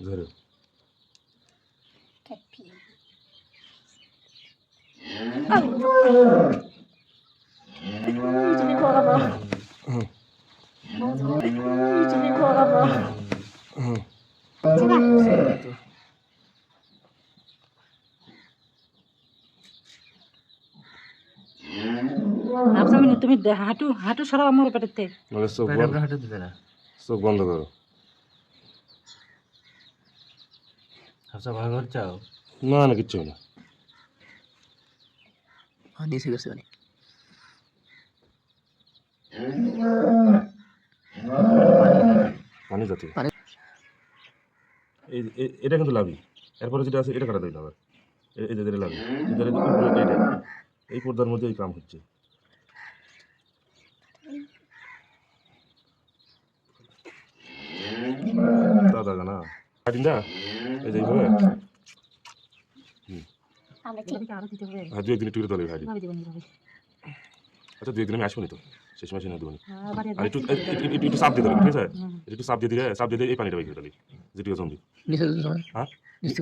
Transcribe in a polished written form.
ধরো Jadi kok apa? Jadi kok apa? আপনি তুমি হাঁটু হাঁটু সরাও আমার পেটেতে মানে হাঁটু দিতে না চোখ বন্ধ করো হাফসা ভালো করে চাও না না কিচ্ছু না নিচে গেছে মানে পানি জাতীয় এটা কিন্তু লাভি এরপরে যেটা আছে এটা কাটা দিল আবার এই যে লাভি এই পর্দার মধ্যে এই কাম হচ্ছে দাদা না কাটিন্দা এই যে এইভাবে হ্যাঁ 2 একদিন একটু করে তোলে ভাই আচ্ছা 2 একদিন আমি আসবো নি তো শেষ মাসে না দেবো আর একটু একটু চাপ দিয়ে দেবে ঠিক আছে একটু চাপ দিয়ে দিলে এই পানিটা বাইরে দিলে যেটুকু জমবি নিচে হ্যাঁ নিচে